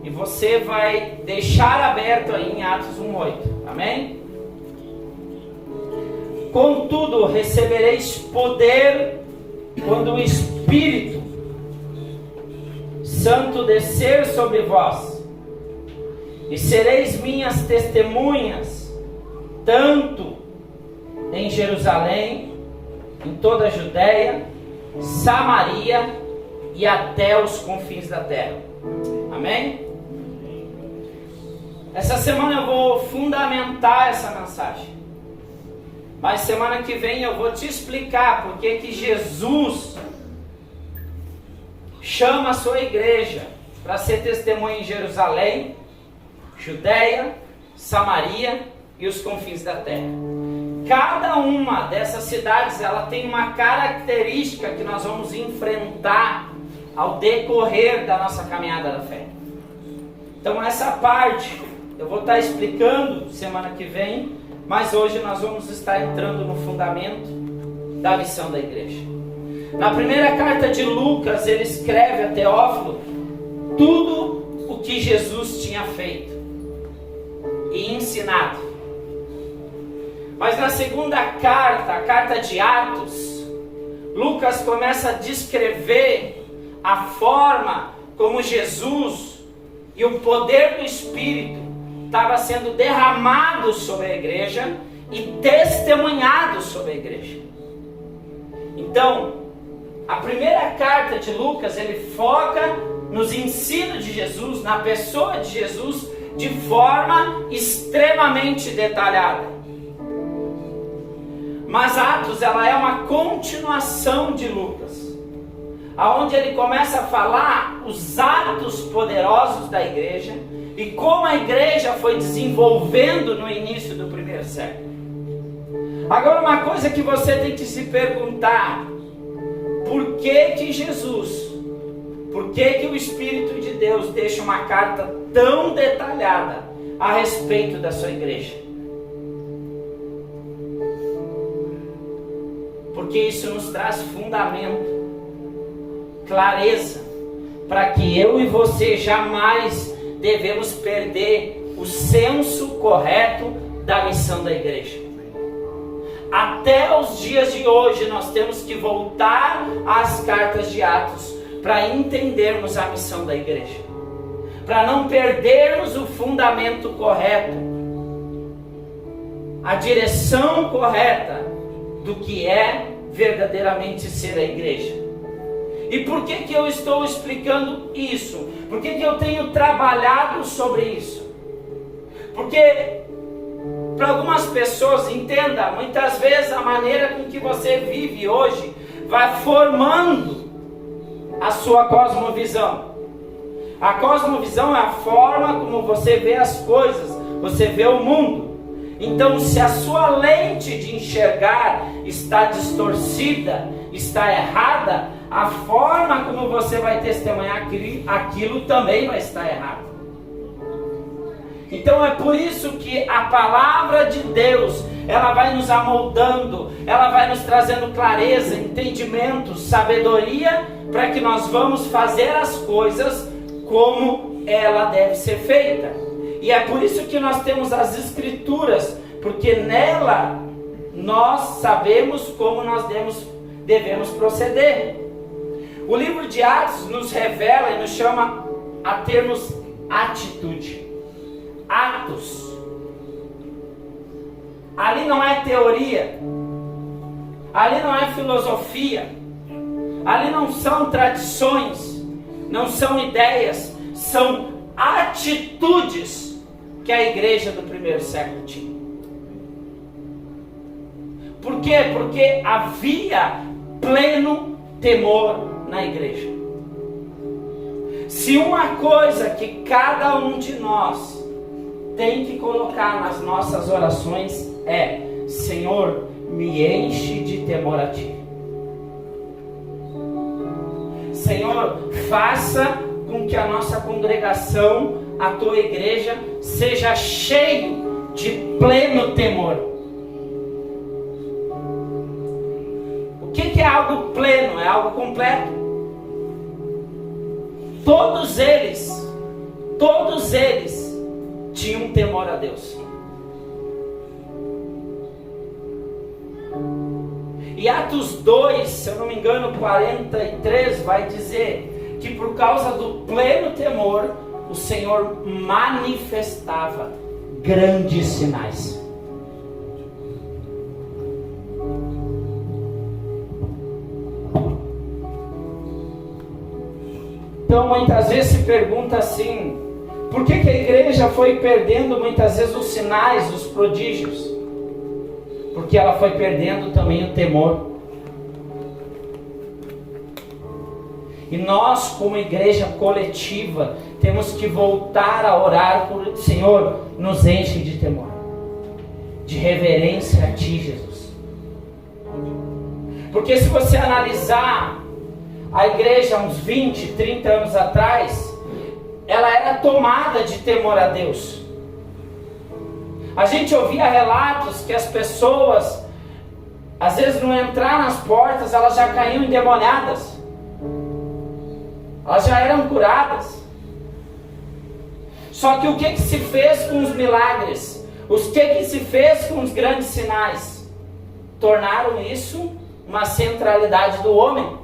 E você vai deixar aberto aí em Atos 1:8. Amém? Contudo, recebereis poder quando o Espírito Santo descer sobre vós, e sereis minhas testemunhas, tanto em Jerusalém, em toda a Judéia, Samaria e até os confins da terra. Amém? Essa semana eu vou fundamentar essa mensagem, mas semana que vem eu vou te explicar por que Jesus chama a sua igreja para ser testemunha em Jerusalém, Judéia, Samaria e os confins da terra. Cada uma dessas cidades, ela tem uma característica que nós vamos enfrentar ao decorrer da nossa caminhada da fé. Então essa parte eu vou estar explicando semana que vem, mas hoje nós vamos estar entrando no fundamento da missão da igreja. Na primeira carta de Lucas, ele escreve a Teófilo tudo o que Jesus tinha feito e ensinado. Mas na segunda carta, a carta de Atos, Lucas começa a descrever a forma como Jesus e o poder do Espírito estava sendo derramado sobre a igreja e testemunhado sobre a igreja. Então, a primeira carta de Lucas, ele foca nos ensinos de Jesus, na pessoa de Jesus, de forma extremamente detalhada. Mas Atos, ela é uma continuação de Lucas, aonde ele começa a falar os atos poderosos da igreja e como a igreja foi desenvolvendo no início do primeiro século. Agora, uma coisa que você tem que se perguntar: por que Jesus, por que o Espírito de Deus deixa uma carta tão detalhada a respeito da sua igreja? Porque isso nos traz fundamento, clareza, para que eu e você jamais devemos perder o senso correto da missão da igreja. Até os dias de hoje nós temos que voltar às cartas de Atos para entendermos a missão da igreja, para não perdermos o fundamento correto, a direção correta do que é verdadeiramente ser a igreja. E por que eu estou explicando isso? Por que eu tenho trabalhado sobre isso? Porque para algumas pessoas, entenda, muitas vezes a maneira com que você vive hoje vai formando a sua cosmovisão. A cosmovisão é a forma como você vê as coisas, você vê o mundo. Então, se a sua lente de enxergar está distorcida, está errada, a forma como você vai testemunhar aquilo também vai estar errado. Então é por isso que a palavra de Deus, ela vai nos amoldando, ela vai nos trazendo clareza, entendimento, sabedoria, para que nós vamos fazer as coisas como ela deve ser feita. E é por isso que nós temos as Escrituras, porque nela nós sabemos como nós devemos proceder. O livro de Atos nos revela e nos chama a termos atitude. Atos. Ali não é teoria, ali não é filosofia, ali não são tradições, não são ideias, são atitudes que a igreja do primeiro século tinha. Por quê? Porque havia pleno temor na igreja. Se uma coisa que cada um de nós tem que colocar nas nossas orações é: Senhor, me enche de temor a Ti. Senhor, faça com que a nossa congregação, a Tua igreja, seja cheio de pleno temor. O que é algo pleno? É algo completo. Todos eles todos eles tinham temor a Deus. E Atos 2, se eu não me engano, 43, vai dizer que por causa do pleno temor, o Senhor manifestava grandes sinais. Então muitas vezes se pergunta assim, por que a igreja foi perdendo muitas vezes os sinais, os prodígios? Porque ela foi perdendo também o temor. E nós, como igreja coletiva, temos que voltar a orar por Senhor, nos enche de temor, de reverência a Ti, Jesus. Porque se você analisar a igreja uns 20, 30 anos atrás, ela era tomada de temor a Deus. A gente ouvia relatos que as pessoas, às vezes no entrar nas portas, elas já caíam endemoniadas. Elas já eram curadas. Só que o que se fez com os milagres? O que se fez com os grandes sinais? Tornaram isso uma centralidade do homem.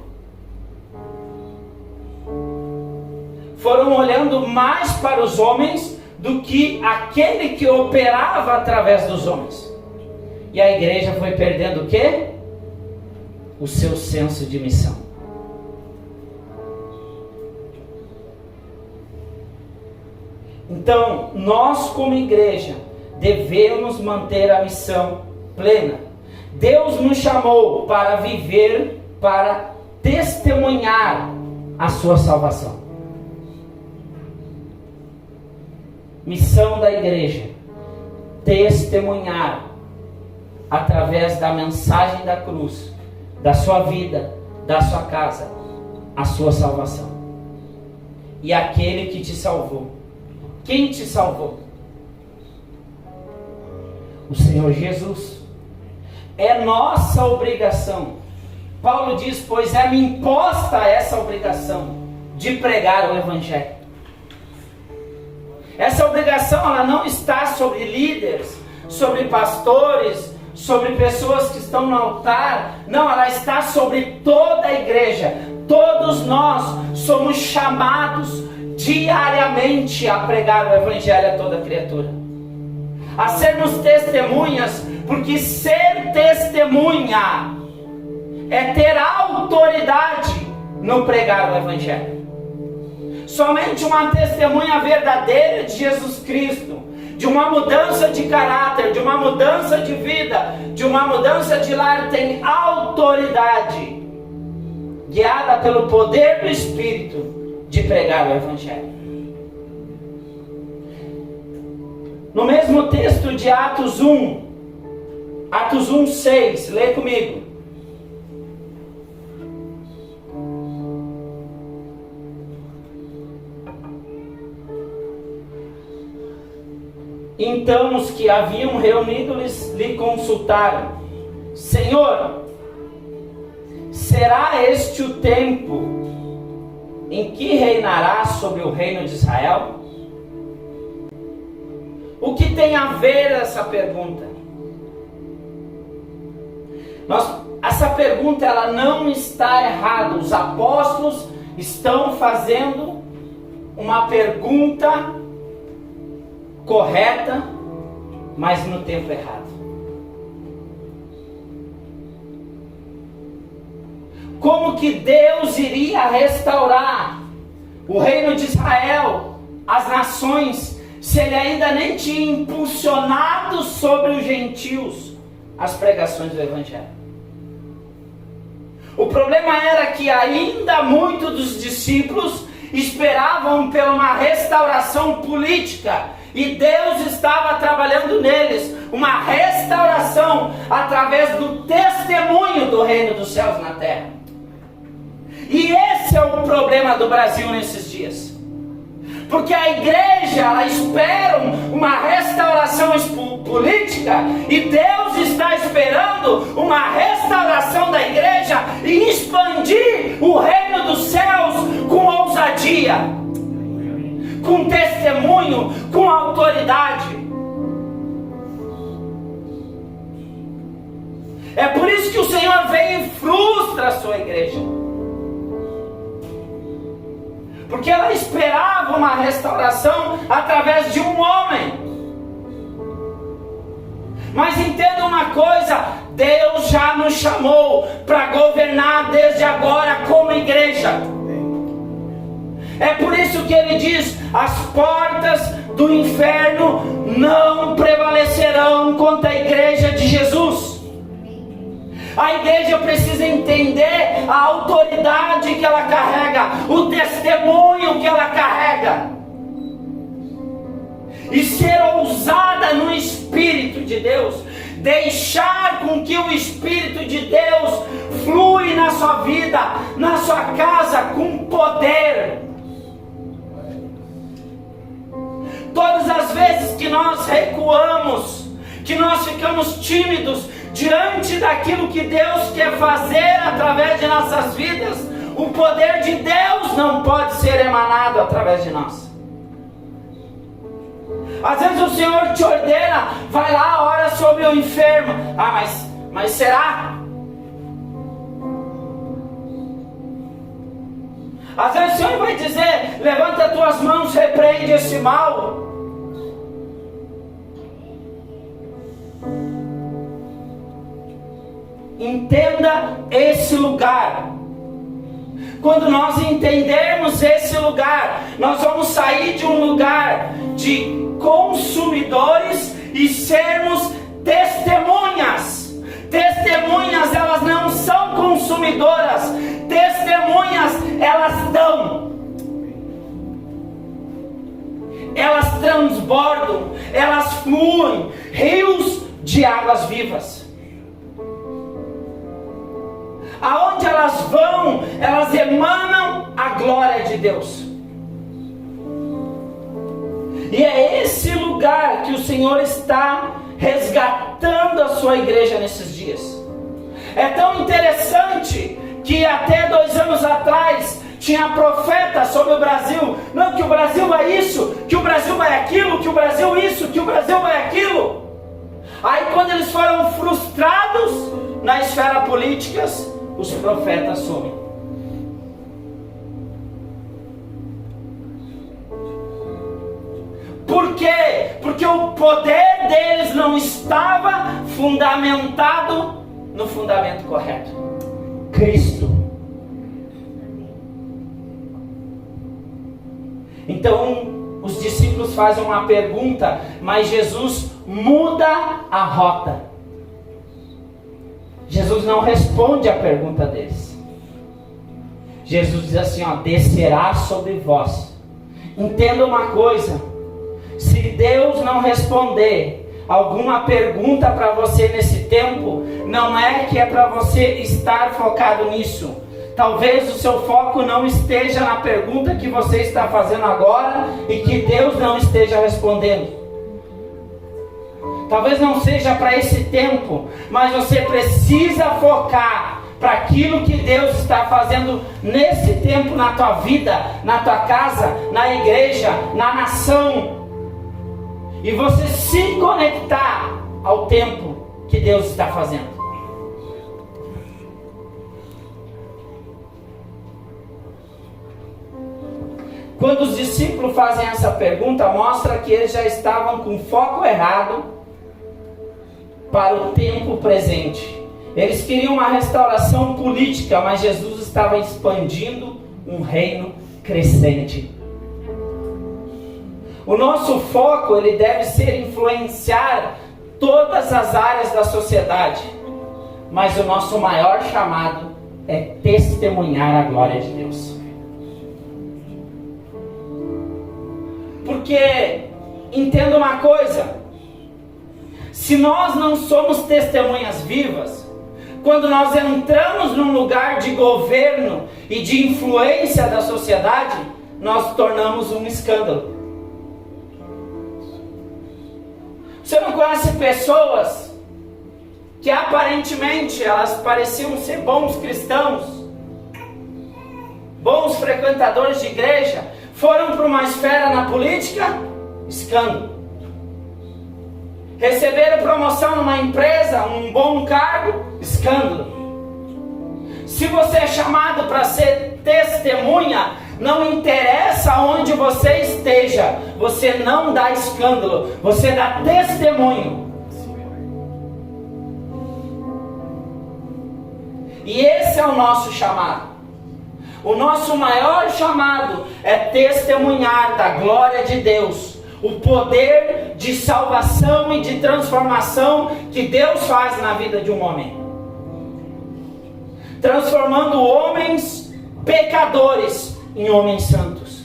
Foram olhando mais para os homens do que aquele que operava através dos homens. E a igreja foi perdendo o quê? O seu senso de missão. Então, nós como igreja devemos manter a missão plena. Deus nos chamou para viver, para testemunhar a sua salvação. Missão da igreja: testemunhar através da mensagem da cruz, da sua vida, da sua casa, a sua salvação. E aquele que te salvou. Quem te salvou? O Senhor Jesus. É nossa obrigação. Paulo diz, pois é-me imposta essa obrigação de pregar o Evangelho. Essa obrigação, ela não está sobre líderes, sobre pastores, sobre pessoas que estão no altar. Não, ela está sobre toda a igreja. Todos nós somos chamados diariamente a pregar o Evangelho a toda criatura. A sermos testemunhas, porque ser testemunha é ter autoridade no pregar o Evangelho. Somente uma testemunha verdadeira de Jesus Cristo, de uma mudança de caráter, de uma mudança de vida, de uma mudança de lar, tem autoridade, guiada pelo poder do Espírito, de pregar o Evangelho. No mesmo texto de Atos 1:6, lê comigo. Então os que haviam reunido lhe consultaram: Senhor, será este o tempo em que reinará sobre o reino de Israel? O que tem a ver essa pergunta? Essa pergunta, ela não está errada. Os apóstolos estão fazendo uma pergunta correta, mas no tempo errado. Como que Deus iria restaurar o reino de Israel, as nações, se Ele ainda nem tinha impulsionado sobre os gentios as pregações do Evangelho? O problema era que ainda muitos dos discípulos esperavam por uma restauração política, e Deus estava trabalhando neles uma restauração através do testemunho do reino dos céus na terra. E esse é o problema do Brasil nesses dias. Porque a igreja, ela espera uma restauração política, e Deus está esperando uma restauração da igreja e expandir o reino dos céus com ousadia, com testemunho, com autoridade. É por isso que o Senhor vem e frustra a sua igreja. Porque ela esperava uma restauração através de um homem. Mas entenda uma coisa, Deus já nos chamou para governar desde agora como igreja. É por isso que ele diz: as portas do inferno não prevalecerão contra a igreja de Jesus. A igreja precisa entender a autoridade que ela carrega, o testemunho que ela carrega, e ser ousada no Espírito de Deus, deixar com que o Espírito de Deus flui na sua vida, na sua casa, com poder. Todas as vezes que nós recuamos, que nós ficamos tímidos diante daquilo que Deus quer fazer através de nossas vidas, o poder de Deus não pode ser emanado através de nós. Às vezes o Senhor te ordena, vai lá, ora sobre o enfermo. Ah, mas será? Às vezes o Senhor vai dizer, levanta as tuas mãos, repreende esse mal. Entenda esse lugar. Quando nós entendermos esse lugar, nós vamos sair de um lugar de consumidores e sermos testemunhas. Testemunhas, elas não são consumidoras. Testemunhas, elas dão. Elas transbordam, elas fluem, rios de águas vivas. Aonde elas vão, elas emanam a glória de Deus. E é esse lugar que o Senhor está resgatando a sua igreja nesses dias. É tão interessante que até 2 anos atrás tinha profeta sobre o Brasil. Não, que o Brasil é isso, que o Brasil é aquilo, que o Brasil é isso, que o Brasil é aquilo. Aí quando eles foram frustrados na esfera política, os profetas somem. Por quê? Porque o poder deles não estava fundamentado no fundamento correto: Cristo. Então os discípulos fazem uma pergunta, mas Jesus muda a rota. Jesus não responde a pergunta deles. Jesus diz assim, descerá sobre vós. Entenda uma coisa: se Deus não responder alguma pergunta para você nesse tempo, não é que é para você estar focado nisso. Talvez o seu foco não esteja na pergunta que você está fazendo agora e que Deus não esteja respondendo. Talvez não seja para esse tempo, mas você precisa focar para aquilo que Deus está fazendo nesse tempo na tua vida, na tua casa, na igreja, na nação. E você se conectar ao tempo que Deus está fazendo. Quando os discípulos fazem essa pergunta, mostra que eles já estavam com foco errado para o tempo presente. Eles queriam uma restauração política, mas Jesus estava expandindo um reino crescente. O nosso foco, ele deve ser influenciar todas as áreas da sociedade, mas o nosso maior chamado é testemunhar a glória de Deus. Porque, entenda uma coisa, se nós não somos testemunhas vivas, quando nós entramos num lugar de governo e de influência da sociedade, nós tornamos um escândalo. Você não conhece pessoas que aparentemente elas pareciam ser bons cristãos, bons frequentadores de igreja, Foram para uma esfera na política? Escândalo. Receberam promoção numa empresa, um bom cargo? Escândalo. Se você é chamado para ser testemunha, não interessa onde você esteja, você não dá escândalo, você dá testemunho. E esse é o nosso chamado. O nosso maior chamado é testemunhar da glória de Deus, o poder de salvação e de transformação que Deus faz na vida de um homem, transformando homens pecadores em homens santos,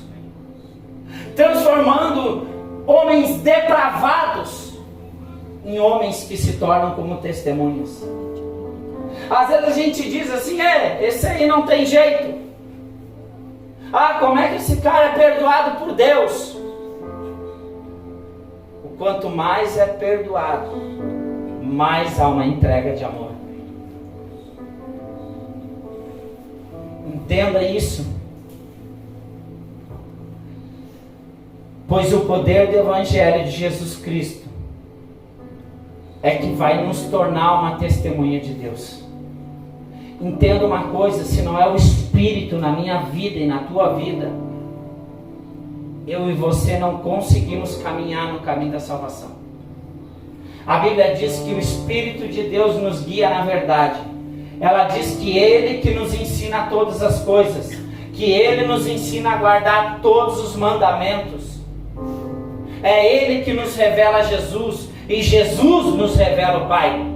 transformando homens depravados em homens que se tornam como testemunhas. Às vezes a gente diz assim: esse aí não tem jeito. Como é que esse cara é perdoado por Deus? O quanto mais é perdoado, mais há uma entrega de amor. Entenda isso. Pois o poder do Evangelho de Jesus Cristo é que vai nos tornar uma testemunha de Deus. Entenda uma coisa: se não é o Espírito na minha vida e na tua vida, eu e você não conseguimos caminhar no caminho da salvação. A Bíblia diz que o Espírito de Deus nos guia na verdade. Ela diz que Ele que nos ensina todas as coisas, que Ele nos ensina a guardar todos os mandamentos. É Ele que nos revela Jesus, e Jesus nos revela o Pai.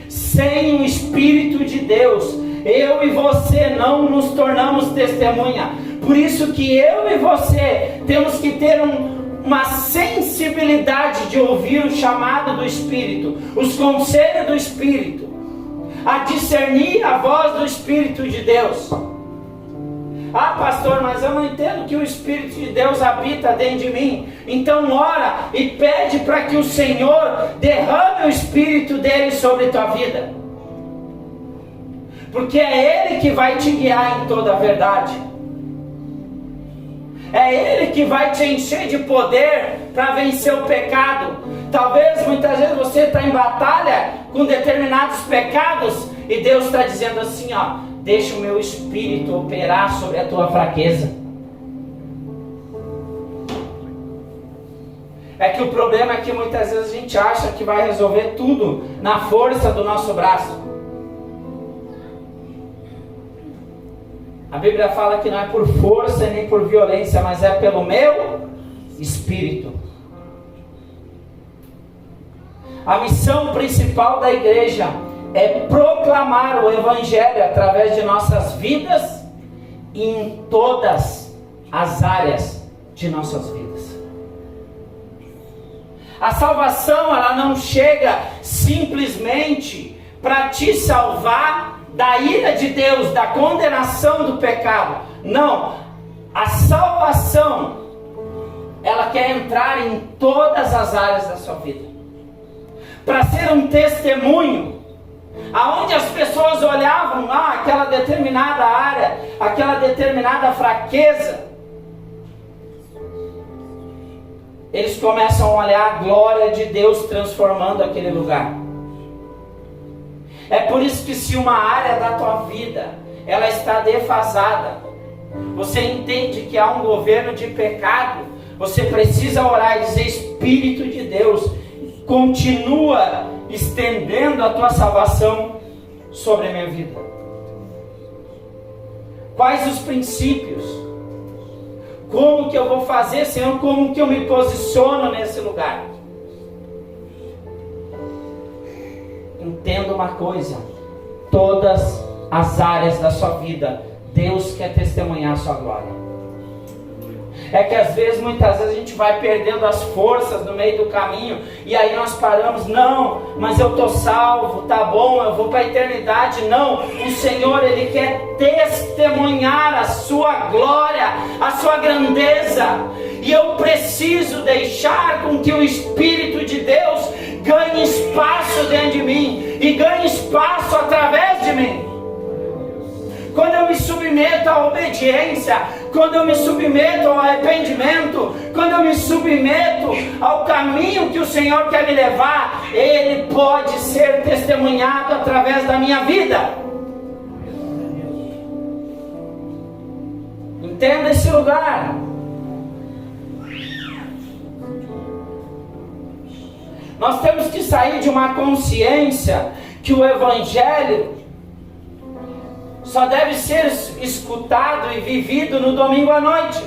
Sem o Espírito de Deus, eu e você não nos tornamos testemunha. Por isso que eu e você temos que ter uma sensibilidade de ouvir o chamado do Espírito, os conselhos do Espírito, a discernir a voz do Espírito de Deus. Pastor, mas eu não entendo que o Espírito de Deus habita dentro de mim. Então ora e pede para que o Senhor derrame o Espírito dele sobre a tua vida, porque é Ele que vai te guiar em toda a verdade. É Ele que vai te encher de poder para vencer o pecado. Talvez muitas vezes você está em batalha com determinados pecados e Deus está dizendo assim: deixa o meu Espírito operar sobre a tua fraqueza. É que o problema é que muitas vezes a gente acha que vai resolver tudo na força do nosso braço. A Bíblia fala que não é por força nem por violência, mas é pelo meu Espírito. A missão principal da igreja é proclamar o Evangelho através de nossas vidas e em todas as áreas de nossas vidas. A salvação, ela não chega simplesmente para te salvar da ira de Deus, da condenação do pecado. Não, a salvação, ela quer entrar em todas as áreas da sua vida, para ser um testemunho, aonde as pessoas olhavam aquela determinada área, aquela determinada fraqueza, eles começam a olhar a glória de Deus transformando aquele lugar. É por isso que se uma área da tua vida ela está defasada, você entende que há um governo de pecado, você precisa orar e dizer: Espírito de Deus, continua estendendo a tua salvação sobre a minha vida. Quais os princípios? Como que eu vou fazer, Senhor? Como que eu me posiciono nesse lugar? Entenda uma coisa: todas as áreas da sua vida, Deus quer testemunhar a sua glória. É que às vezes, muitas vezes a gente vai perdendo as forças no meio do caminho, e aí nós paramos: não, mas eu estou salvo, tá bom, eu vou para a eternidade. Não, o Senhor, Ele quer testemunhar a sua glória, a sua grandeza, e eu preciso deixar com que o Espírito de Deus ganhe espaço dentro de mim, e ganhe espaço através de mim. quando eu me submeto à obediência, quando eu me submeto ao arrependimento, quando eu me submeto ao caminho que o Senhor quer me levar, Ele pode ser testemunhado através da minha vida. Entenda esse lugar. Nós temos que sair de uma consciência que o Evangelho só deve ser escutado e vivido no domingo à noite.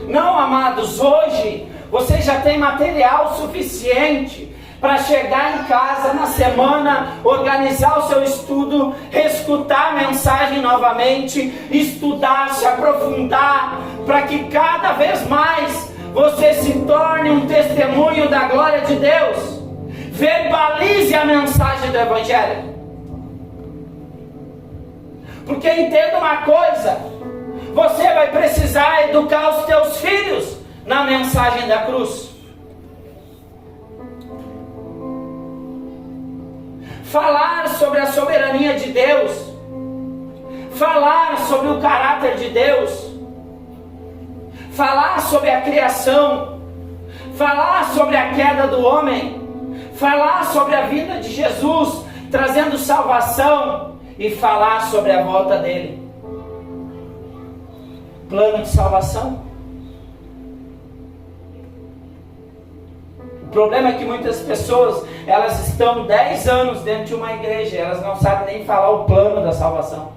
Não, amados, hoje você já tem material suficiente para chegar em casa na semana, organizar o seu estudo, reescutar a mensagem novamente, estudar, se aprofundar, para que cada vez mais você se torne um testemunho da glória de Deus. Verbalize a mensagem do Evangelho. Porque entenda uma coisa, você vai precisar educar os teus filhos na mensagem da cruz. Falar sobre a soberania de Deus, falar sobre o caráter de Deus, falar sobre a criação, falar sobre a queda do homem, falar sobre a vida de Jesus, trazendo salvação, e falar sobre a volta dele. Plano de salvação. O problema é que muitas pessoas, elas estão 10 anos dentro de uma igreja, elas não sabem nem falar o plano da salvação.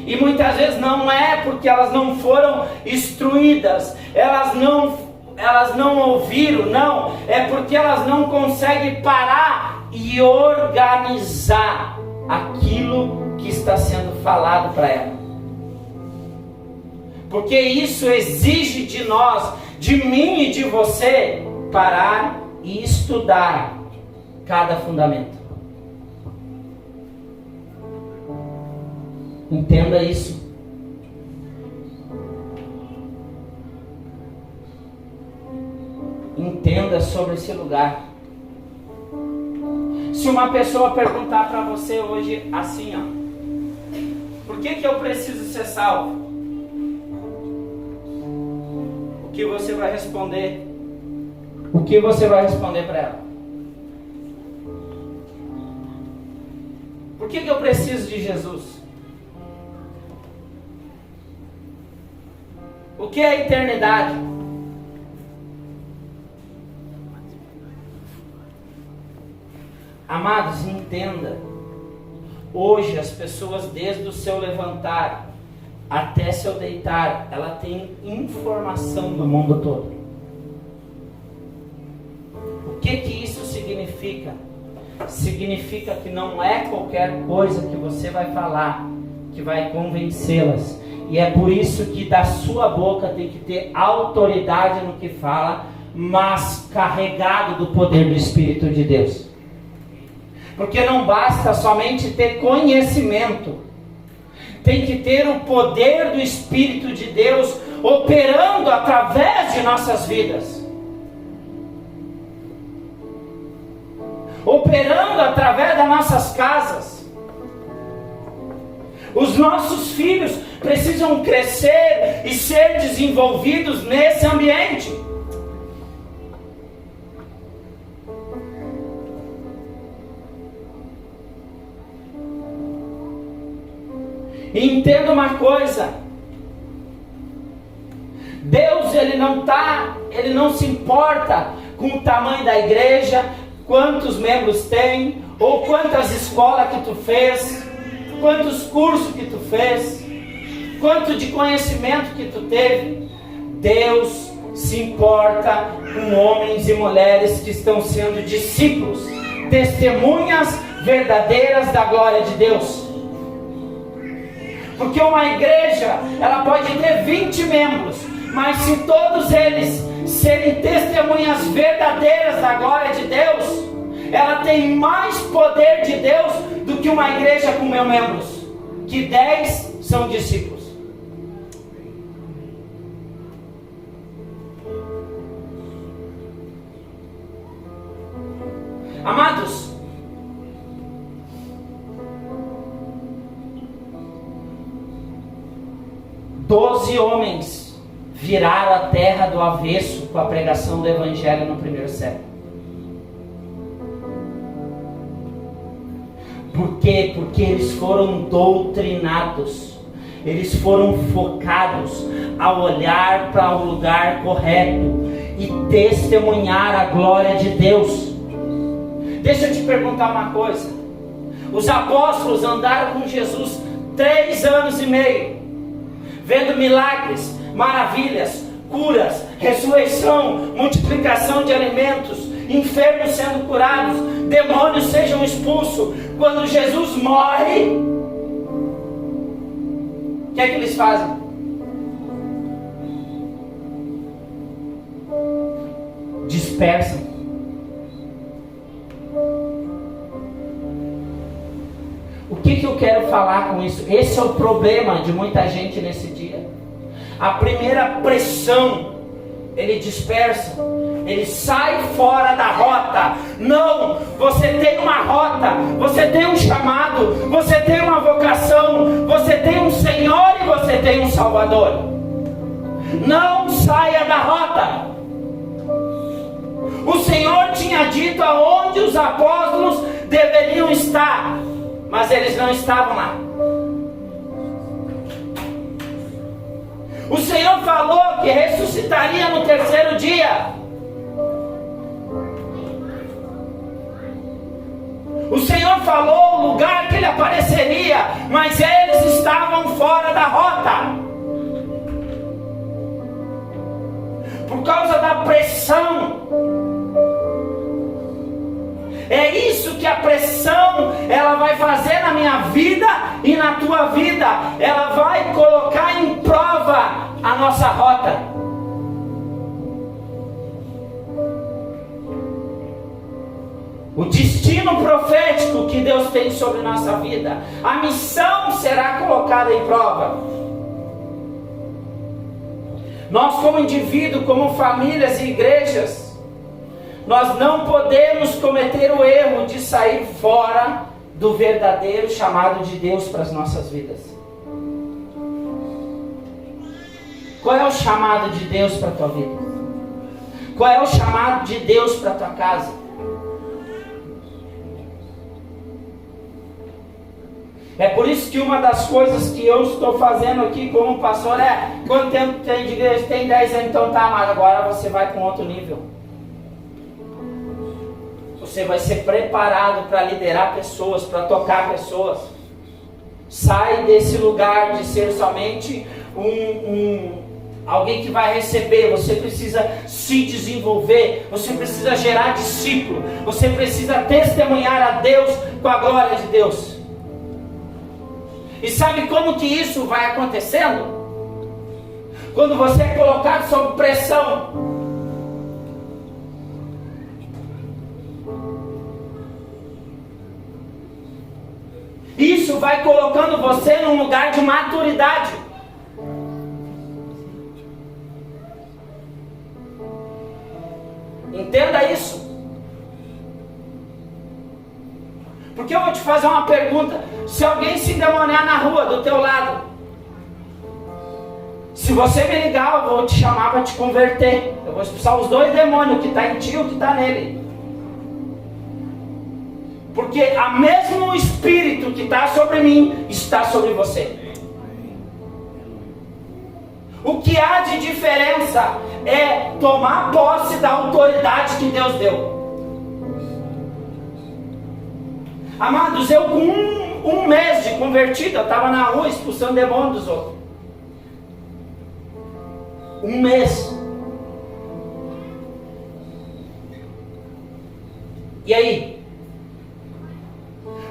E muitas vezes não é porque elas não foram instruídas, elas não ouviram, não, é porque elas não conseguem parar e organizar aquilo que está sendo falado para ela. Porque isso exige de nós, de mim e de você, parar e estudar cada fundamento. Entenda isso. Entenda sobre esse lugar. Se uma pessoa perguntar para você hoje assim, ó, por que eu preciso ser salvo? O que você vai responder? O que você vai responder para ela? Por que eu preciso de Jesus? O que é a eternidade? Amados, entenda. Hoje as pessoas, desde o seu levantar até seu deitar, ela tem informação do mundo todo. O que isso significa? Significa que não é qualquer coisa que você vai falar que vai convencê-las. E é por isso que da sua boca tem que ter autoridade no que fala, mas carregado do poder do Espírito de Deus. Porque não basta somente ter conhecimento, tem que ter o poder do Espírito de Deus operando através de nossas vidas, operando através das nossas casas. Os nossos filhos precisam crescer e ser desenvolvidos nesse ambiente. E entenda uma coisa, Deus ele não se importa com o tamanho da igreja, quantos membros tem, ou quantas escolas que tu fez, quantos cursos que tu fez, quanto de conhecimento que tu teve. Deus se importa com homens e mulheres que estão sendo discípulos, testemunhas verdadeiras da glória de Deus. Porque uma igreja, ela pode ter 20 membros, mas se todos eles serem testemunhas verdadeiras da glória de Deus, ela tem mais poder de Deus do que uma igreja com 1000 membros, que 10 são discípulos. Amados, 12 homens viraram a terra do avesso com a pregação do Evangelho no primeiro século. Por quê? Porque eles foram doutrinados, eles foram focados a olhar para o lugar correto e testemunhar a glória de Deus. Deixa eu te perguntar uma coisa. Os apóstolos andaram com Jesus 3 anos e meio, vendo milagres, maravilhas, curas, ressurreição, multiplicação de alimentos, enfermos sendo curados, demônios sejam expulsos. Quando Jesus morre, o que é que eles fazem? Dispersam. O que eu quero falar com isso? Esse é o problema de muita gente nesse dia. A primeira pressão, ele dispersa, ele sai fora da rota. Não, você tem uma rota, você tem um chamado, você tem uma vocação, você tem um Senhor e você tem um Salvador. Não saia da rota. O Senhor tinha dito aonde os apóstolos deveriam estar, mas eles não estavam lá. O Senhor falou que ressuscitaria no 3º dia. O Senhor falou o lugar que Ele apareceria, mas eles estavam fora da rota. Por causa da pressão. É isso que a pressão ela vai fazer na minha vida e na tua vida. Ela vai colocar em prova a nossa rota. O destino profético que Deus tem sobre nossa vida, a missão será colocada em prova. Nós como indivíduo, como famílias e igrejas, nós não podemos cometer o erro de sair fora do verdadeiro chamado de Deus para as nossas vidas. Qual é o chamado de Deus para a tua vida? Qual é o chamado de Deus para a tua casa? É por isso que uma das coisas que eu estou fazendo aqui como pastor é: quanto tempo tem de igreja? Tem 10 anos, então tá, mas agora você vai para um outro nível. Você vai ser preparado para liderar pessoas, para tocar pessoas. Sai desse lugar de ser somente alguém que vai receber. Você precisa se desenvolver, você precisa gerar discípulo, você precisa testemunhar a Deus com a glória de Deus. E sabe como que isso vai acontecendo? Quando você é colocado sob pressão. Isso vai colocando você num lugar de maturidade. Entenda isso. Porque eu vou te fazer uma pergunta. Se alguém se endemoniar na rua do teu lado, se você me ligar, eu vou te chamar para te converter. Eu vou expulsar os 2 demônios, o que está em ti e o que está nele. Porque o mesmo Espírito que está sobre mim está sobre você. O que há de diferença é tomar posse da autoridade que Deus deu. Amados, eu com um mês de convertido, eu estava na rua expulsando demônio dos outros. 1 mês. E aí?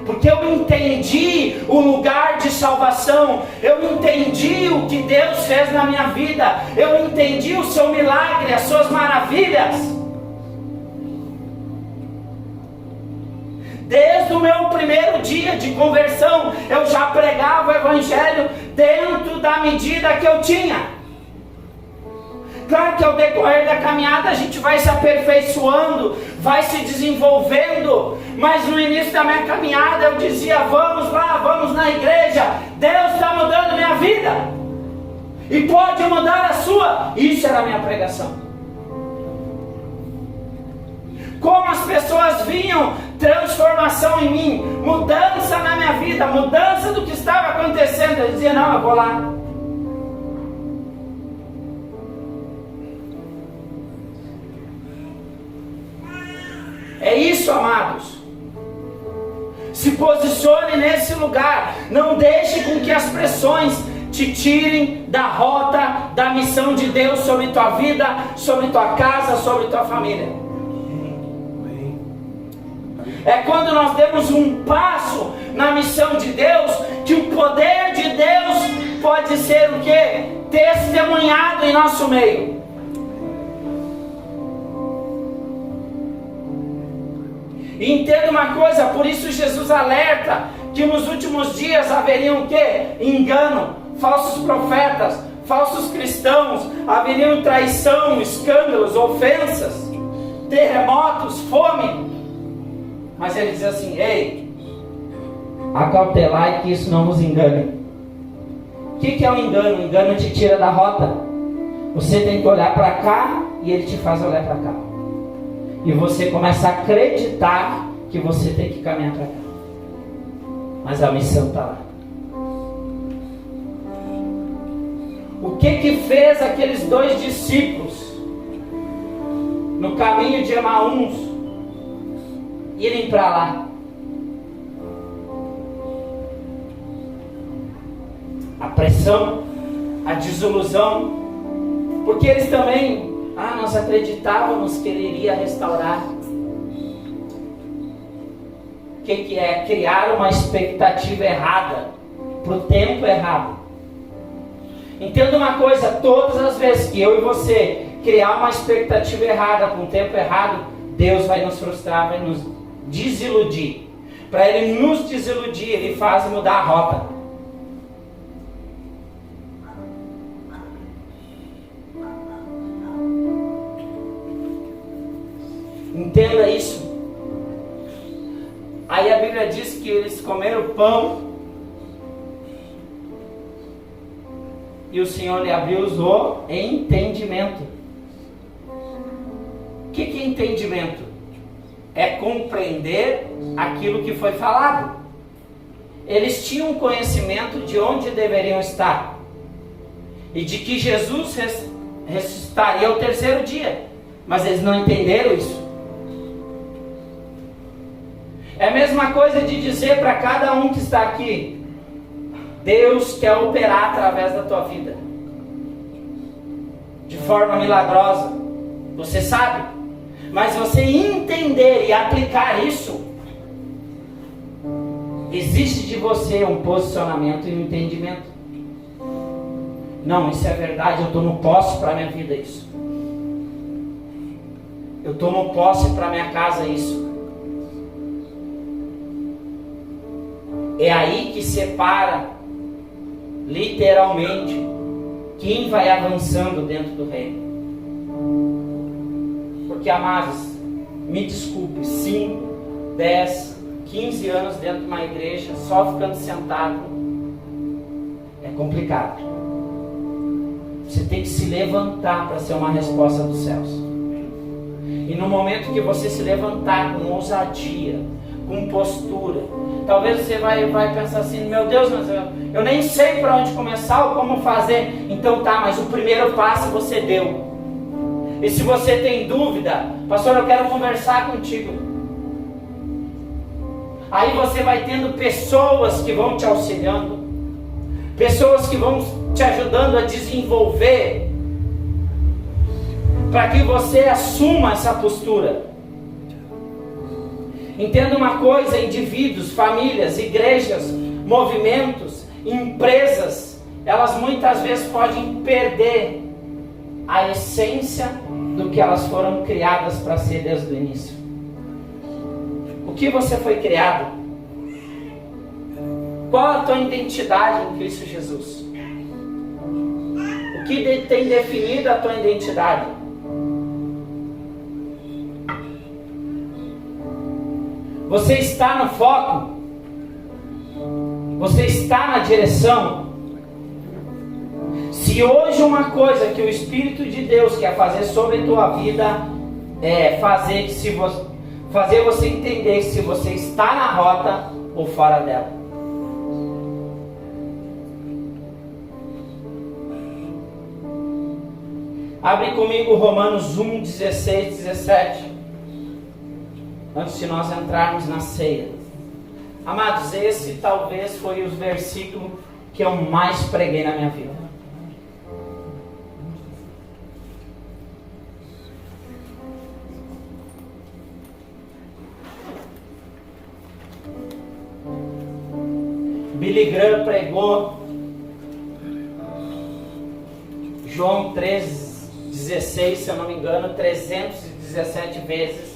Porque eu entendi o lugar de salvação, eu entendi o que Deus fez na minha vida, eu entendi o seu milagre, as suas maravilhas. Desde o meu primeiro dia de conversão, eu já pregava o Evangelho dentro da medida que eu tinha. Claro que ao decorrer da caminhada a gente vai se aperfeiçoando, vai se desenvolvendo, mas no início da minha caminhada eu dizia: vamos lá, vamos na igreja, Deus está mudando minha vida. e pode mudar a sua. Isso era a minha pregação. Como as pessoas vinham transformação em mim, mudança na minha vida, mudança do que estava acontecendo. Eu dizia, não, eu vou lá. É isso, amados. Se posicione nesse lugar. Não deixe com que as pressões te tirem da rota, da missão de Deus sobre tua vida, sobre tua casa, sobre tua família. É quando nós demos um passo na missão de Deus, que o poder de Deus pode ser o quê? Testemunhado em nosso meio. E entenda uma coisa, por isso Jesus alerta que nos últimos dias haveriam o quê? Engano, falsos profetas, falsos cristãos, haveriam traição, escândalos, ofensas, terremotos, fome. Mas ele diz assim, ei, acautelai que isso não nos engane. O que é o engano? O engano te tira da rota. Você tem que olhar para cá e ele te faz olhar para cá. E você começa a acreditar que você tem que caminhar para cá. Mas a missão está lá. O que fez aqueles 2 discípulos no caminho de Emaús irem para lá? A pressão, a desilusão, porque eles também, nós acreditávamos que ele iria restaurar. O que é? Criar uma expectativa errada para o tempo errado. Entenda uma coisa, todas as vezes que eu e você criar uma expectativa errada para um tempo errado, Deus vai nos frustrar, vai nos desiludir. Para Ele nos desiludir, Ele faz mudar a rota. Entenda isso. Aí a Bíblia diz que eles comeram pão e o Senhor lhe abriu o entendimento. O que é entendimento? É compreender aquilo que foi falado. Eles tinham conhecimento de onde deveriam estar e de que Jesus ressuscitaria ao 3º dia, mas eles não entenderam isso. É a mesma coisa de dizer para cada um que está aqui, Deus quer operar através da tua vida, de forma milagrosa, você sabe, mas você entender e aplicar isso, existe de você um posicionamento e um entendimento. Não, isso é verdade, eu tomo posse para a minha vida isso, eu tomo posse para a minha casa isso. É aí que separa, literalmente, quem vai avançando dentro do reino. Porque, amados, me desculpe, 5, 10, 15 anos dentro de uma igreja, só ficando sentado, é complicado. Você tem que se levantar para ser uma resposta dos céus. E no momento que você se levantar com ousadia, com postura, talvez você vai pensar assim, meu Deus, mas eu nem sei para onde começar ou como fazer. Então tá, mas o primeiro passo você deu. E se você tem dúvida, pastor, eu quero conversar contigo. Aí você vai tendo pessoas que vão te auxiliando, pessoas que vão te ajudando a desenvolver, para que você assuma essa postura. Entenda uma coisa, indivíduos, famílias, igrejas, movimentos, empresas, elas muitas vezes podem perder a essência do que elas foram criadas para ser desde o início. O que você foi criado? Qual a tua identidade em Cristo Jesus? O que tem definido a tua identidade? Você está no foco? Você está na direção? Se Se hoje uma coisa que o Espírito de Deus quer fazer sobre a tua vida é fazer você entender se você está na rota ou fora dela. Abre comigo Romanos 1, 16, 17. Antes de nós entrarmos na ceia. Amados, esse talvez foi o versículo que eu mais preguei na minha vida. Billy Graham pregou João 3,16, se eu não me engano, 317 vezes,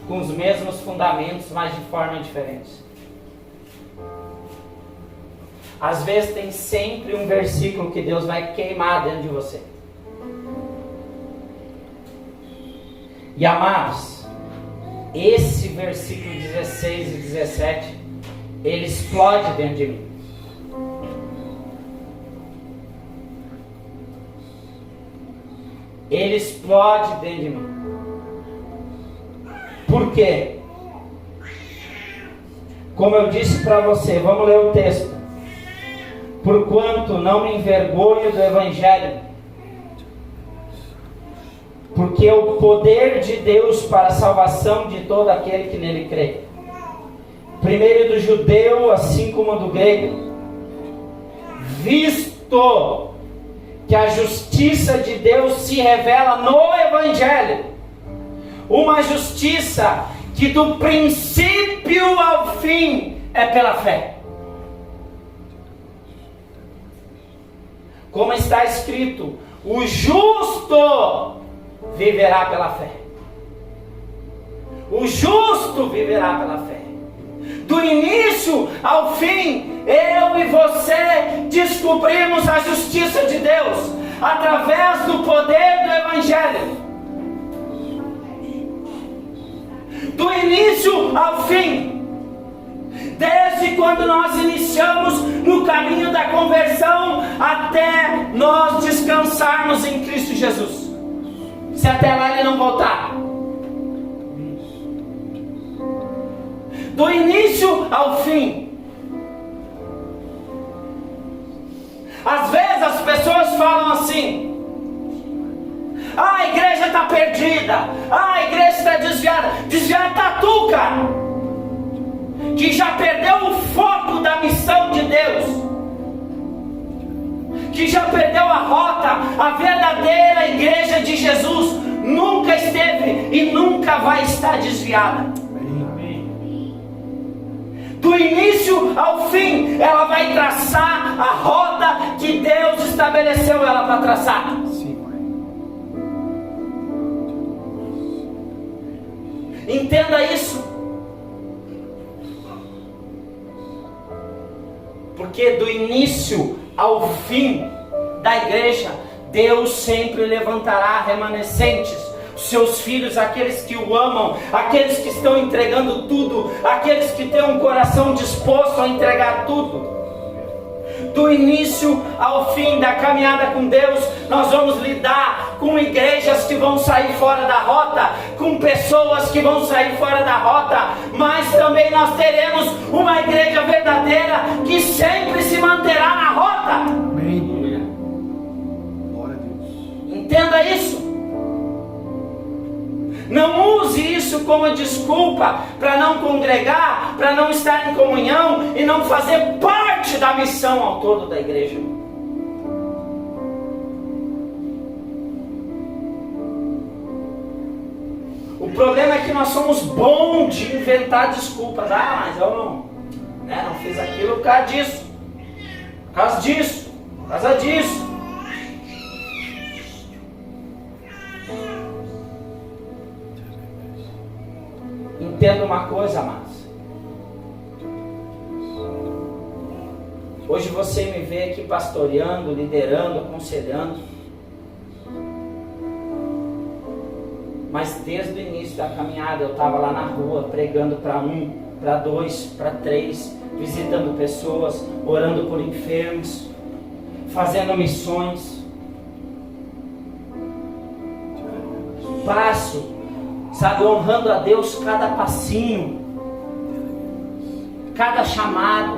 com os mesmos fundamentos, mas de forma diferente. Às vezes tem sempre um versículo que Deus vai queimar dentro de você. E amados, esse versículo 16 e 17, ele explode dentro de mim. Ele explode dentro de mim. Por quê? Como eu disse para você, vamos ler o texto. Porquanto não me envergonho do Evangelho, porque é o poder de Deus para a salvação de todo aquele que nele crê. Primeiro do judeu, assim como do grego, visto que a justiça de Deus se revela no Evangelho, uma justiça que do princípio ao fim é pela fé. Como está escrito, o justo viverá pela fé. O justo viverá pela fé. Do início ao fim, eu e você descobrimos a justiça de Deus através do poder do Evangelho. Do início ao fim, desde quando nós iniciamos no caminho da conversão até nós descansarmos em Cristo Jesus. Se até lá Ele não voltar. Do início ao fim. Às vezes as pessoas falam assim: a igreja está perdida, a igreja está desviada. Desviada está tu, cara, que já perdeu o foco da missão de Deus, que já perdeu a rota. A verdadeira igreja de Jesus nunca esteve e nunca vai estar desviada. Do início ao fim, ela vai traçar a rota que Deus estabeleceu ela para traçar. Entenda isso. Porque do início ao fim da igreja, Deus sempre levantará remanescentes, seus filhos, aqueles que o amam, aqueles que estão entregando tudo, aqueles que têm um coração disposto a entregar tudo. Do início ao fim da caminhada com Deus, nós vamos lidar com igrejas que vão sair fora da rota, com pessoas que vão sair fora da rota, mas também nós teremos uma igreja verdadeira que sempre se manterá na rota. Amém. Entenda isso. Não use isso como desculpa para não congregar, para não estar em comunhão e não fazer parte da missão ao todo da igreja. O problema é que nós somos bons de inventar desculpas. Ah, mas eu não fiz aquilo por causa disso, por causa disso, por causa disso. Entenda uma coisa, amados. Hoje você me vê aqui pastoreando, liderando, aconselhando. Mas desde o início da caminhada eu estava lá na rua pregando para 1, para 2, para 3, visitando pessoas, orando por enfermos, fazendo missões. Passo, sabe, honrando a Deus cada passinho, cada chamado,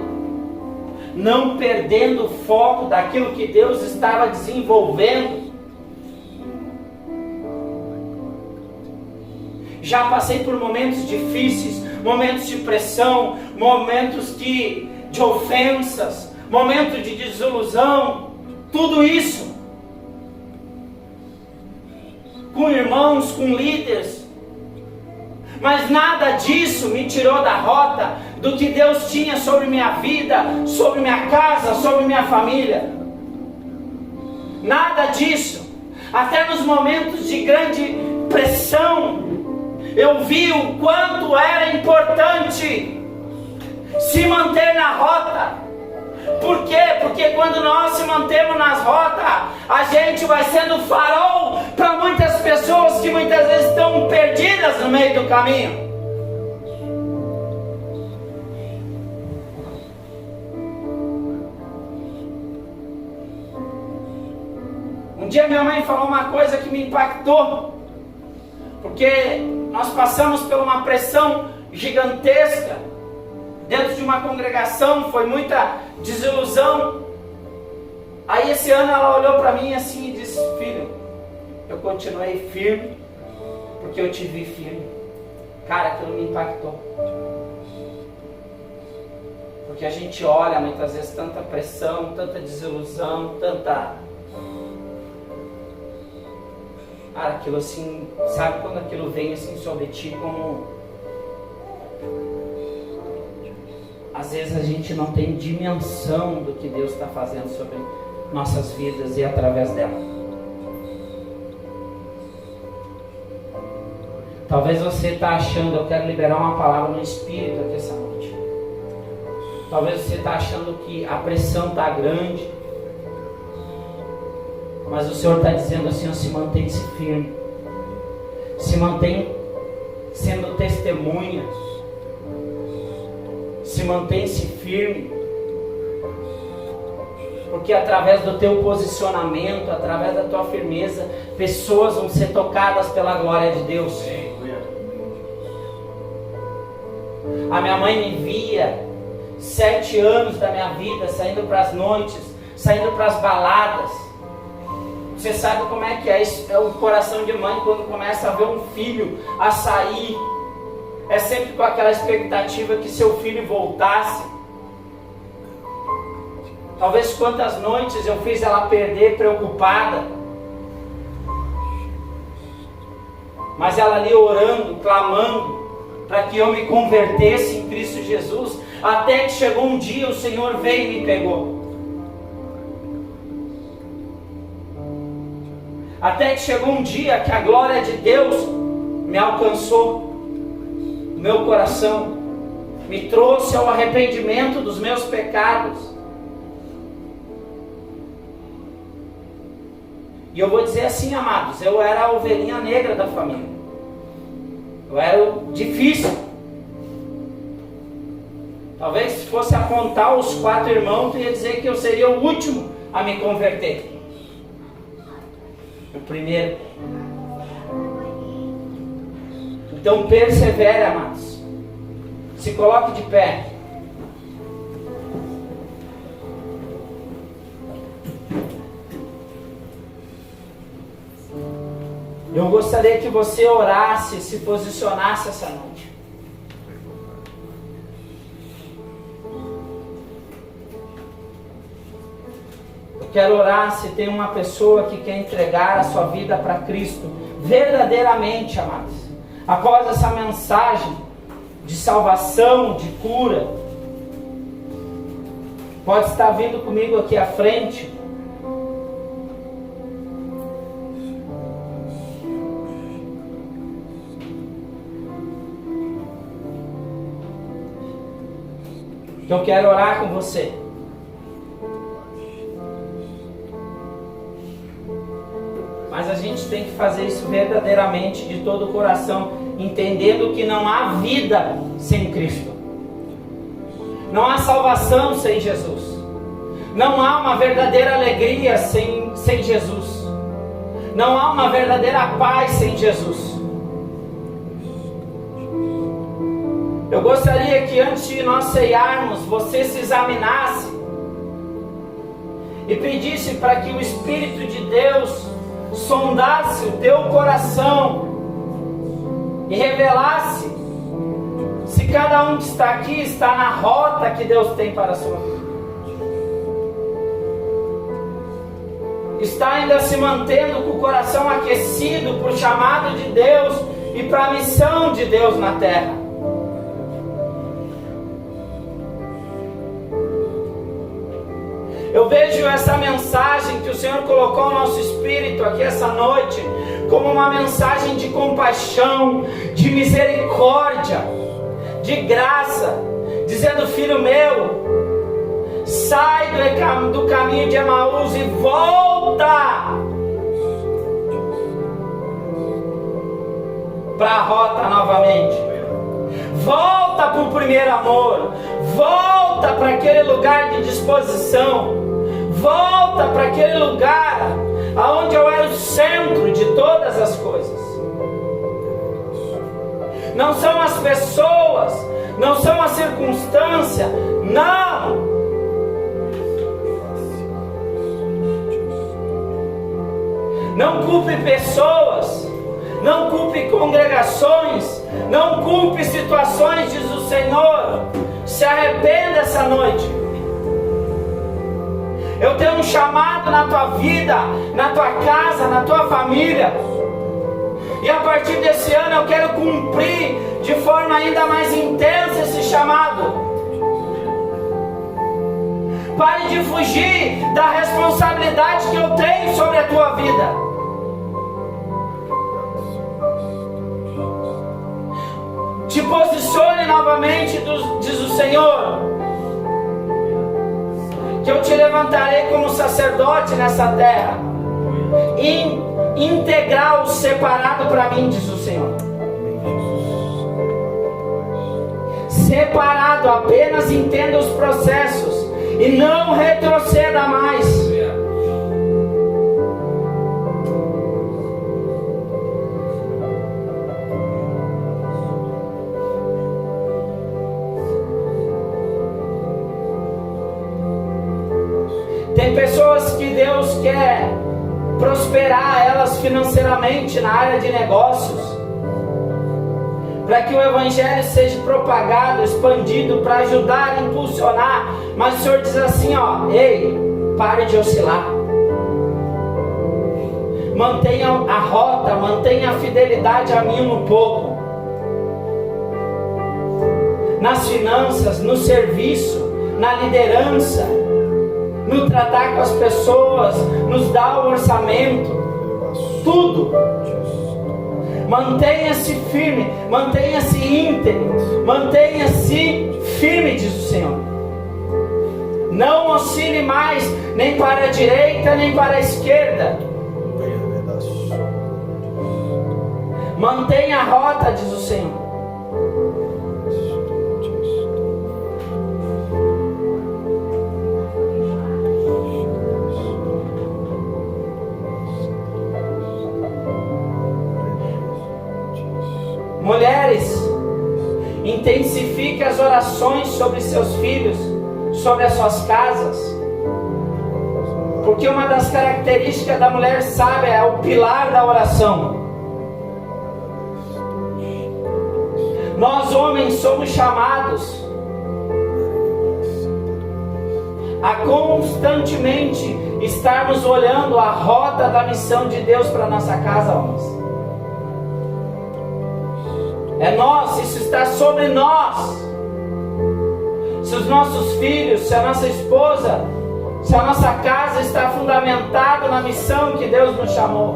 não perdendo o foco daquilo que Deus estava desenvolvendo. Já passei por momentos difíceis, momentos de pressão, momentos de ofensas, momentos de desilusão, tudo isso com irmãos, com líderes, mas nada disso me tirou da rota do que Deus tinha sobre minha vida, sobre minha casa, sobre minha família. Nada disso. Até nos momentos de grande pressão, eu vi o quanto era importante se manter na rota. Por quê? Porque quando nós se mantemos nas rotas, a gente vai sendo farol para muitas pessoas que muitas vezes estão perdidas no meio do caminho. Um dia minha mãe falou uma coisa que me impactou, porque nós passamos por uma pressão gigantesca dentro de uma congregação, foi muita desilusão. Aí esse ano ela olhou para mim assim e disse: filho, eu continuei firme porque eu te vi firme. Cara, aquilo me impactou, porque a gente olha muitas vezes tanta pressão, tanta desilusão, tanta... Cara, aquilo assim, sabe quando aquilo vem assim sobre ti como... Às vezes a gente não tem dimensão do que Deus está fazendo sobre nossas vidas e através dela. Talvez você está achando, eu quero liberar uma palavra no Espírito aqui essa noite. Talvez você está achando que a pressão está grande, mas o Senhor está dizendo assim: se mantém-se firme, se mantém sendo testemunha, se mantém-se firme, porque através do teu posicionamento, através da tua firmeza, pessoas vão ser tocadas pela glória de Deus. A minha mãe me via 7 anos da minha vida saindo para as noites, saindo para as baladas. Você sabe como é que é isso? É o coração de mãe quando começa a ver um filho a sair. É sempre com aquela expectativa que seu filho voltasse. Talvez quantas noites eu fiz ela perder preocupada, mas ela ali orando, clamando para que eu me convertesse em Cristo Jesus, até que chegou um dia, o Senhor veio e me pegou. Até que chegou um dia que a glória de Deus me alcançou, meu coração, me trouxe ao arrependimento dos meus pecados. E eu vou dizer assim, amados, eu era a ovelhinha negra da família. Eu era o difícil. Talvez se fosse apontar os 4 irmãos, eu ia dizer que eu seria o último a me converter. O primeiro. Então persevere, amados. Se coloque de pé. Eu gostaria que você orasse, se posicionasse essa noite. Eu quero orar se tem uma pessoa que quer entregar a sua vida para Cristo, verdadeiramente, amados. Após essa mensagem de salvação, de cura, pode estar vindo comigo aqui à frente. Eu quero orar com você. Mas a gente tem que fazer isso verdadeiramente, de todo o coração, entendendo que não há vida sem Cristo. Não há salvação sem Jesus. Não há uma verdadeira alegria sem Jesus. Não há uma verdadeira paz sem Jesus. Eu gostaria que antes de nós ceiarmos, você se examinasse e pedisse para que o Espírito de Deus sondasse o teu coração e revelasse se cada um que está aqui está na rota que Deus tem para a sua vida. Está ainda se mantendo com o coração aquecido para o chamado de Deus e para a missão de Deus na terra. Eu vejo essa mensagem que o Senhor colocou no nosso espírito aqui essa noite como uma mensagem de compaixão, de misericórdia, de graça, dizendo: filho meu, sai do caminho de Emaús e volta para a rota novamente. Volta para o primeiro amor. Volta para aquele lugar de disposição. Volta para aquele lugar aonde eu era o centro de todas as coisas. Não são as pessoas, não são a circunstância, não. Não culpe pessoas, não culpe congregações, não culpe situações, diz o Senhor. Se arrependa essa noite. Eu tenho um chamado na tua vida, na tua casa, na tua família. E a partir desse ano eu quero cumprir de forma ainda mais intensa esse chamado. Pare de fugir da responsabilidade que eu tenho sobre a tua vida. Te posicione novamente, diz o Senhor, que eu te levantarei como sacerdote nessa terra, integral, separado para mim, diz o Senhor. Separado, apenas entenda os processos e não retroceda mais. Tem pessoas que Deus quer prosperar elas financeiramente na área de negócios, para que o Evangelho seja propagado, expandido, para ajudar, impulsionar. Mas o Senhor diz assim, ó: ei, pare de oscilar. Mantenha a rota, mantenha a fidelidade a mim no pouco. Nas finanças, no serviço, na liderança, no tratar com as pessoas, nos dar o orçamento, tudo. Mantenha-se firme, mantenha-se íntegro, mantenha-se firme, diz o Senhor. Não oscile mais, nem para a direita, nem para a esquerda. Mantenha a rota, diz o Senhor. Mulheres, intensifique as orações sobre seus filhos, sobre as suas casas, porque uma das características da mulher sábia é o pilar da oração. Nós homens somos chamados a constantemente estarmos olhando a rota da missão de Deus para nossa casa, homens. É nós, isso está sobre nós. Se os nossos filhos, se a nossa esposa, se a nossa casa está fundamentada na missão que Deus nos chamou.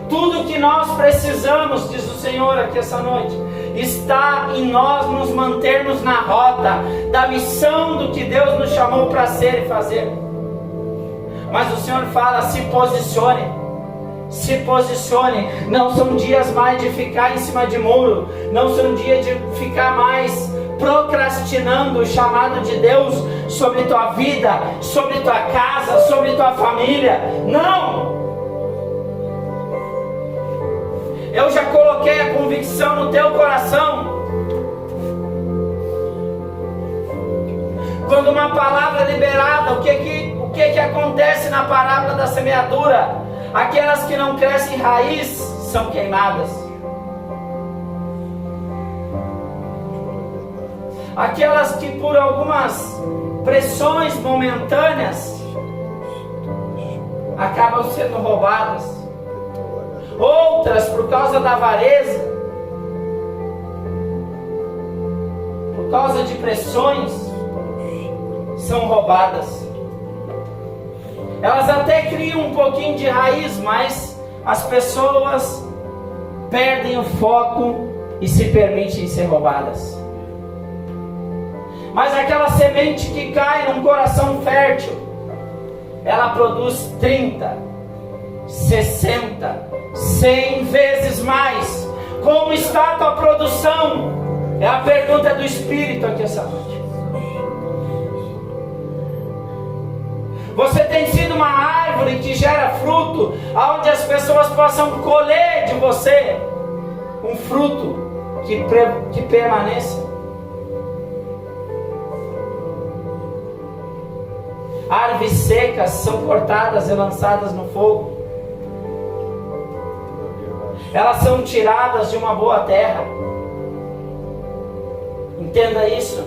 Tudo que nós precisamos, diz o Senhor aqui essa noite, está em nós nos mantermos na rota da missão do que Deus nos chamou para ser e fazer. Mas o Senhor fala: se posicione. Se posicione. Não são dias mais de ficar em cima de muro. Não são dias de ficar mais procrastinando o chamado de Deus sobre tua vida, sobre tua casa, sobre tua família. Não! Eu já coloquei a convicção no teu coração. Quando uma palavra é liberada, o que acontece na parábola da semeadura? Aquelas que não crescem raiz são queimadas. Aquelas que por algumas pressões momentâneas acabam sendo roubadas. Outras, por causa da avareza, por causa de pressões, são roubadas. Elas até criam um pouquinho de raiz, mas as pessoas perdem o foco e se permitem ser roubadas. Mas aquela semente que cai num coração fértil, ela produz 30, 60, 100 vezes mais. Como está a tua produção? É a pergunta do Espírito aqui essa noite. Você tem sido uma árvore que gera fruto, onde as pessoas possam colher de você um fruto que permaneça. Árvores secas são cortadas e lançadas no fogo. Elas são tiradas de uma boa terra. Entenda isso.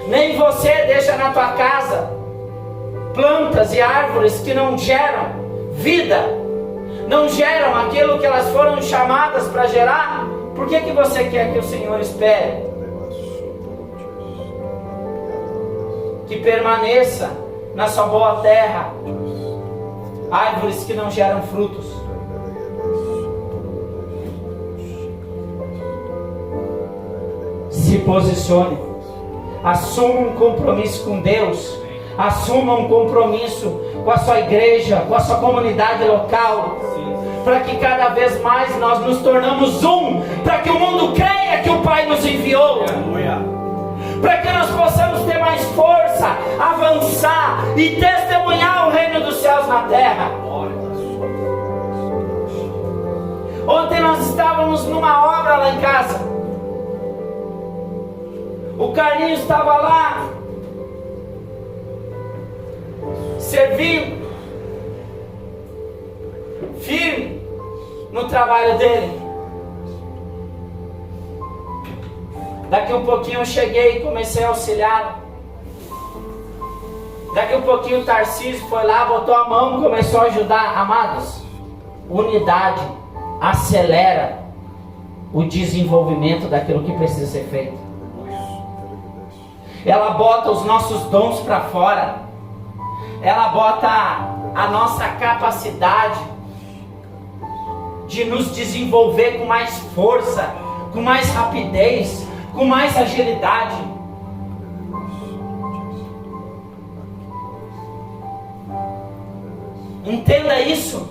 Nem você deixa na tua casa plantas e árvores que não geram vida, não geram aquilo que elas foram chamadas para gerar. Por que você quer que o Senhor espere? Que permaneça na sua boa terra árvores que não geram frutos. Se posicione, assuma um compromisso com Deus, assuma um compromisso com a sua igreja, com a sua comunidade local, para que cada vez mais nós nos tornamos para que o mundo creia que o Pai nos enviou, para que nós possamos ter mais força, avançar e testemunhar o reino dos céus na terra. Ontem nós estávamos numa obra lá em casa. O Carlinhos estava lá servindo, firme no trabalho dele. Daqui um pouquinho eu cheguei e comecei a auxiliar. Daqui um pouquinho o Tarcísio foi lá, botou a mão e começou a ajudar. Amados, unidade acelera o desenvolvimento daquilo que precisa ser feito. Ela bota os nossos dons para fora. Ela bota a nossa capacidade de nos desenvolver com mais força, com mais rapidez, com mais agilidade. Entenda isso.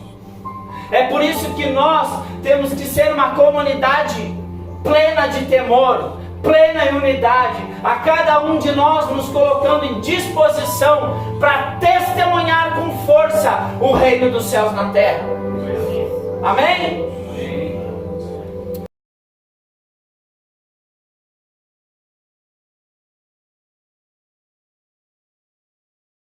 É por isso que nós temos que ser uma comunidade plena de temor, plena em unidade, a cada um de nós nos colocando em disposição para testemunhar com força o reino dos céus na terra. Amém?